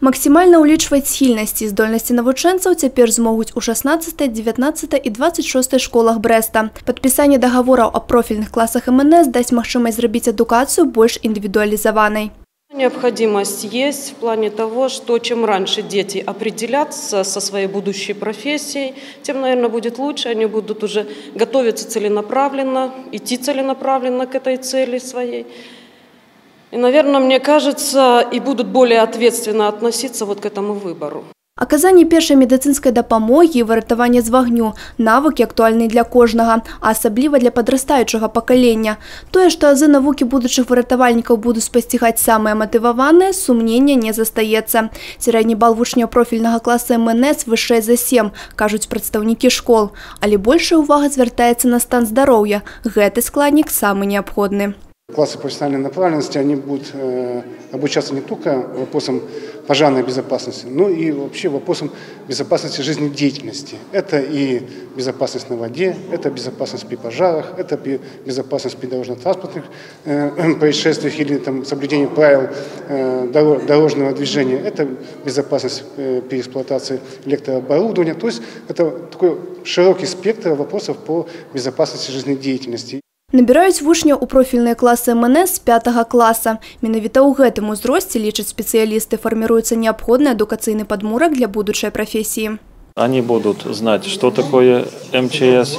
Максімальна ўлічваць схільнасці і здольнасці навучэнцаў цяпер змогуць у 16, 19 і 26 школах Брэста. Падпісанне дагавораў аб профільных класах МНС дасць магчымасць зрабіць адукацыю больш індывідуалізаванай. Необходимость есть в плане того, что чем раньше дети определятся со своей будущей профессией, тем, наверное, будет лучше. Они будут уже готовиться целенаправленно, идти целенаправленно к этой цели своей. И, наверное, мне кажется, и будут более ответственно относиться вот к этому выбору. Аказанне першай медыцынскай дапамогі і выратаванне з вагню – навыкі актуальныя для кожнага, а асабліва для падрастаючага пакалення. Тое, што азы навукі будучых выратавальнікаў будуць спасцігаць самыя матываваныя, сумнення не застаецца. Сярэдні бал вучняў профільнага класа МНС вышэй за 7, кажуць прадстаўнікі школ. Але большая ўвага звяртаецца на стан здароўя. Гэты складнік самы неабходны. Классы профессиональной направленности, они будут обучаться не только вопросам пожарной безопасности, но и вообще вопросам безопасности жизнедеятельности. Это и безопасность на воде, это безопасность при пожарах, это безопасность при дорожно-транспортных происшествиях или соблюдение правил дорожного движения, это безопасность при эксплуатации электрооборудования. То есть это такой широкий спектр вопросов по безопасности жизнедеятельности. Набіраюць вучняў у профільныя класы МНС з 5 класа. Менавіта ў гэтым узросце, лічаць спецыялісты, фарміруецца неабходны адукацыйны падмурак для будучай профессии. Они будут знать, что такое МЧС,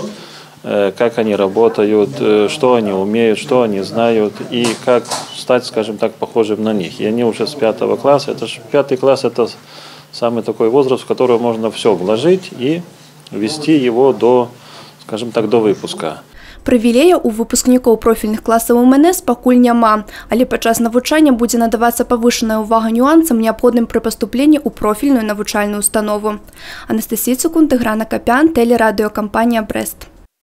как они работают, что они умеют, что они знают и как стать, скажем так, похожим на них. И они уже с 5 класса, это же 5 класс, это самый такой возраст, в который можно все вложить и вести его до, скажем так, до выпуска. Прывілеяў у выпускнікоў профільных класаў МНС пакуль няма, але падчас навучання будзе надавацца павышаная ўвага нюансам, неабходным пры паступленні ў профільную навучальную установу. Анастасія Цукун, Тыгран Акапян, тэлерадыёкампанія Брэст.